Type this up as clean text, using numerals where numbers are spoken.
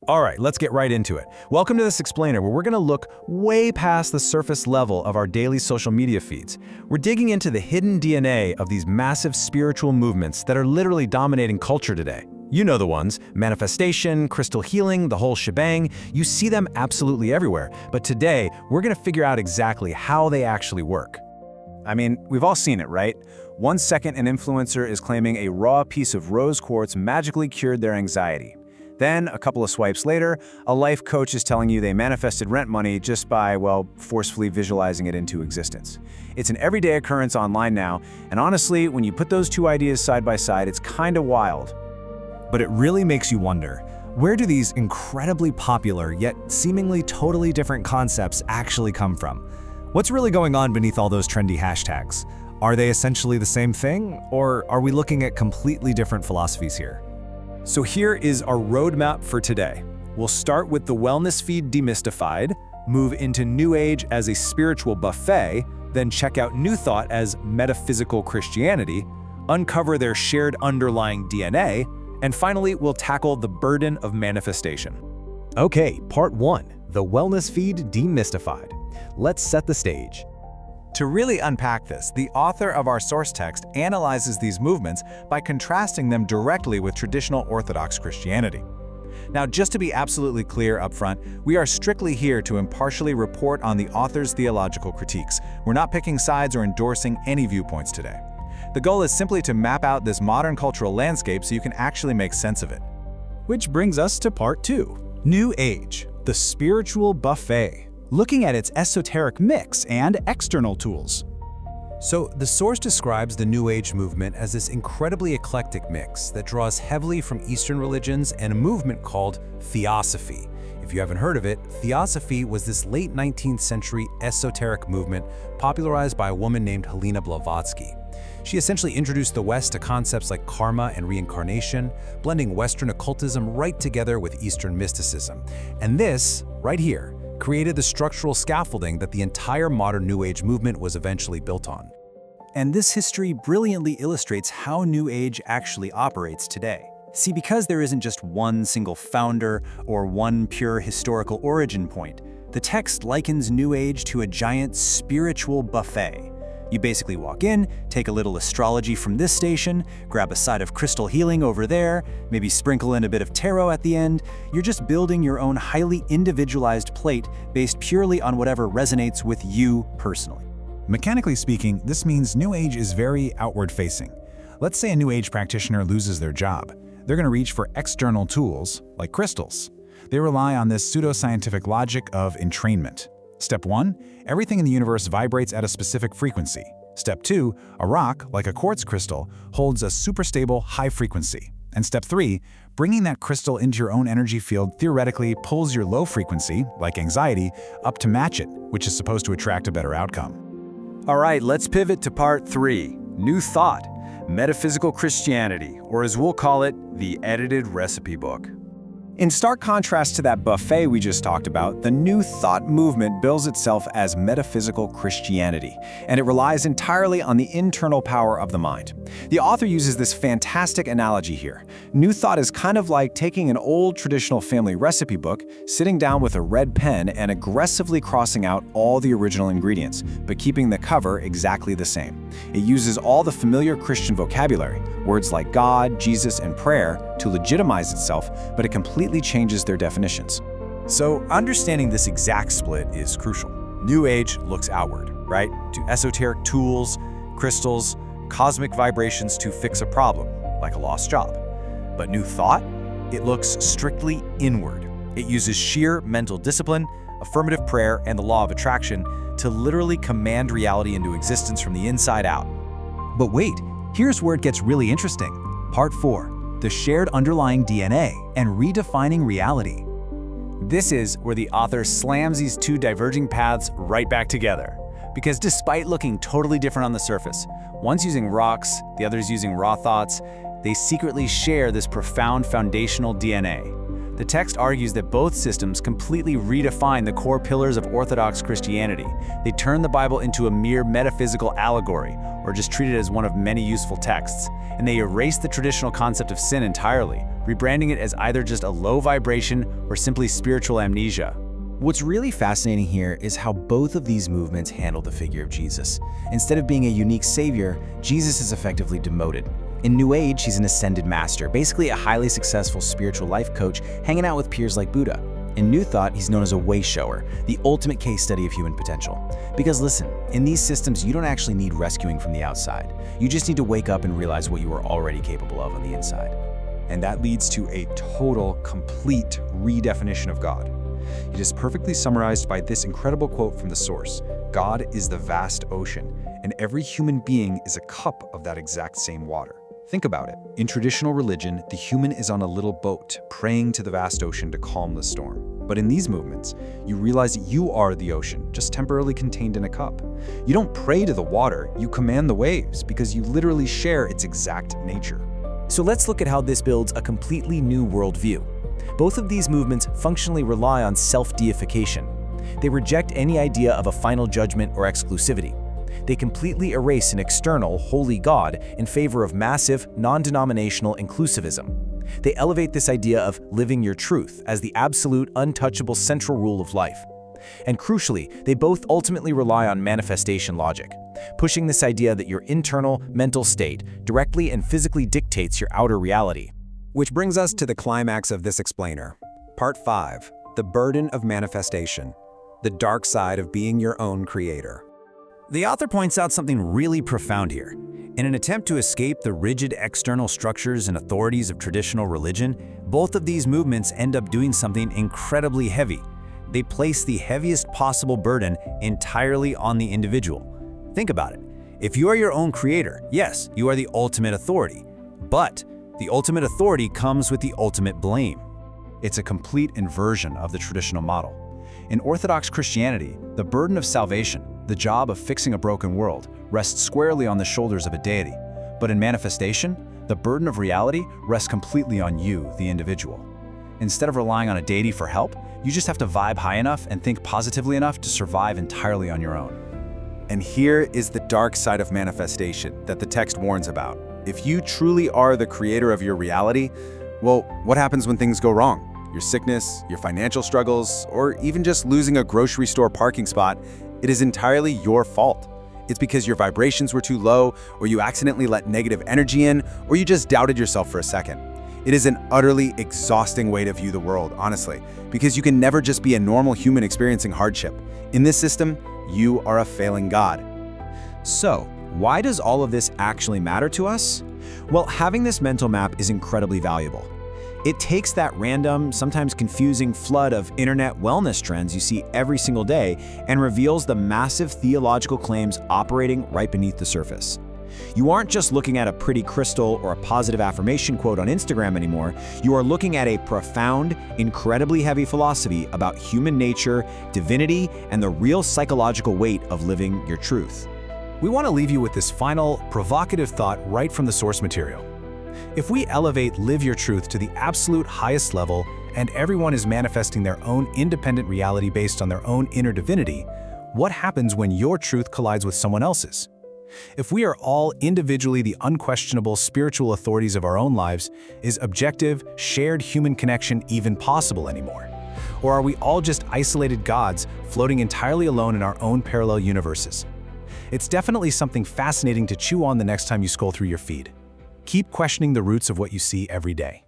All right, let's get right into it. Welcome to this explainer where we're going to look way past the surface level of our daily social media feeds. We're digging into the hidden DNA of these massive spiritual movements that are literally dominating culture today. You know the ones: manifestation, crystal healing, the whole shebang. You see them absolutely everywhere. But today, we're going to figure out exactly how they actually work. I mean, we've all seen it, right? 1 second an influencer is claiming a raw piece of rose quartz magically cured their anxiety. Then, a couple of swipes later, a life coach is telling you they manifested rent money just by, well, forcefully visualizing it into existence. It's an everyday occurrence online now, and honestly, when you put those two ideas side by side, it's kinda wild. But it really makes you wonder, where do these incredibly popular yet seemingly totally different concepts actually come from? What's really going on beneath all those trendy hashtags? Are they essentially the same thing, or are we looking at completely different philosophies here? So here is our roadmap for today. We'll start with the wellness feed demystified, move into New Age as a spiritual buffet, then check out New Thought as metaphysical Christianity, uncover their shared underlying DNA, and finally, we'll tackle the burden of manifestation. Okay, part 1, the wellness feed demystified. Let's set the stage. To really unpack this, the author of our source text analyzes these movements by contrasting them directly with traditional Orthodox Christianity. Now, just to be absolutely clear up front, we are strictly here to impartially report on the author's theological critiques. We're not picking sides or endorsing any viewpoints today. The goal is simply to map out this modern cultural landscape so you can actually make sense of it. Which brings us to part 2, New Age, the spiritual buffet, looking at its esoteric mix and external tools. So, the source describes the New Age movement as this incredibly eclectic mix that draws heavily from Eastern religions and a movement called Theosophy. If you haven't heard of it, Theosophy was this late 19th century esoteric movement popularized by a woman named Helena Blavatsky. She essentially introduced the West to concepts like karma and reincarnation, blending Western occultism right together with Eastern mysticism. And this, right here, created the structural scaffolding that the entire modern New Age movement was eventually built on. And this history brilliantly illustrates how New Age actually operates today. See, because there isn't just one single founder or one pure historical origin point, the text likens New Age to a giant spiritual buffet. You basically walk in, take a little astrology from this station, grab a side of crystal healing over there, maybe sprinkle in a bit of tarot at the end. You're just building your own highly individualized plate based purely on whatever resonates with you personally. Mechanically speaking, this means New Age is very outward-facing. Let's say a New Age practitioner loses their job. They're going to reach for external tools, like crystals. They rely on this pseudoscientific logic of entrainment. Step 1, everything in the universe vibrates at a specific frequency. Step 2, a rock, like a quartz crystal, holds a super stable high frequency. And step 3, bringing that crystal into your own energy field theoretically pulls your low frequency, like anxiety, up to match it, which is supposed to attract a better outcome. All right, let's pivot to part 3, New Thought, Metaphysical Christianity, or as we'll call it, the edited recipe book. In stark contrast to that buffet we just talked about, the New Thought movement bills itself as metaphysical Christianity, and it relies entirely on the internal power of the mind. The author uses this fantastic analogy here. New Thought is kind of like taking an old traditional family recipe book, sitting down with a red pen and aggressively crossing out all the original ingredients, but keeping the cover exactly the same. It uses all the familiar Christian vocabulary, words like God, Jesus, and prayer, to legitimize itself, but it completely changes their definitions. So understanding this exact split is crucial. New Age looks outward, right? To esoteric tools, crystals, cosmic vibrations to fix a problem, like a lost job. But New Thought, it looks strictly inward. It uses sheer mental discipline, affirmative prayer, and the law of attraction to literally command reality into existence from the inside out. But wait, here's where it gets really interesting. Part 4, the shared underlying DNA and redefining reality. This is where the author slams these two diverging paths right back together. Because despite looking totally different on the surface, one's using rocks, the other's using raw thoughts, they secretly share this profound foundational DNA. The text argues that both systems completely redefine the core pillars of Orthodox Christianity. They turn the Bible into a mere metaphysical allegory, or just treat it as one of many useful texts, and they erase the traditional concept of sin entirely, rebranding it as either just a low vibration or simply spiritual amnesia. What's really fascinating here is how both of these movements handle the figure of Jesus. Instead of being a unique savior, Jesus is effectively demoted. In New Age, he's an ascended master, basically a highly successful spiritual life coach hanging out with peers like Buddha. In New Thought, he's known as a way shower, the ultimate case study of human potential. Because listen, in these systems, you don't actually need rescuing from the outside. You just need to wake up and realize what you are already capable of on the inside. And that leads to a total, complete redefinition of God. It is perfectly summarized by this incredible quote from the source: "God is the vast ocean, and every human being is a cup of that exact same water." Think about it. In traditional religion, the human is on a little boat, praying to the vast ocean to calm the storm. But in these movements, you realize you are the ocean, just temporarily contained in a cup. You don't pray to the water, you command the waves, because you literally share its exact nature. So let's look at how this builds a completely new worldview. Both of these movements functionally rely on self-deification. They reject any idea of a final judgment or exclusivity. They completely erase an external, holy God in favor of massive, non-denominational inclusivism. They elevate this idea of living your truth as the absolute, untouchable central rule of life. And crucially, they both ultimately rely on manifestation logic, pushing this idea that your internal, mental state directly and physically dictates your outer reality. Which brings us to the climax of this explainer. Part 5, the burden of manifestation, the dark side of being your own creator. The author points out something really profound here. In an attempt to escape the rigid external structures and authorities of traditional religion, both of these movements end up doing something incredibly heavy. They place the heaviest possible burden entirely on the individual. Think about it. If you are your own creator, yes, you are the ultimate authority. But the ultimate authority comes with the ultimate blame. It's a complete inversion of the traditional model. In Orthodox Christianity, the burden of salvation, the job of fixing a broken world, rests squarely on the shoulders of a deity. But in manifestation, the burden of reality rests completely on you, the individual. Instead of relying on a deity for help, you just have to vibe high enough and think positively enough to survive entirely on your own. And here is the dark side of manifestation that the text warns about. If you truly are the creator of your reality, well, what happens when things go wrong? Your sickness, your financial struggles, or even just losing a grocery store parking spot, it is entirely your fault. It's because your vibrations were too low, or you accidentally let negative energy in, or you just doubted yourself for a second. It is an utterly exhausting way to view the world, honestly, because you can never just be a normal human experiencing hardship. In this system, you are a failing God. So, why does all of this actually matter to us? Well, having this mental map is incredibly valuable. It takes that random, sometimes confusing flood of internet wellness trends you see every single day and reveals the massive theological claims operating right beneath the surface. You aren't just looking at a pretty crystal or a positive affirmation quote on Instagram anymore. You are looking at a profound, incredibly heavy philosophy about human nature, divinity, and the real psychological weight of living your truth. We want to leave you with this final, provocative thought right from the source material. If we elevate live your truth to the absolute highest level, and everyone is manifesting their own independent reality based on their own inner divinity, what happens when your truth collides with someone else's? If we are all individually the unquestionable spiritual authorities of our own lives, is objective, shared human connection even possible anymore? Or are we all just isolated gods floating entirely alone in our own parallel universes? It's definitely something fascinating to chew on the next time you scroll through your feed. Keep questioning the roots of what you see every day.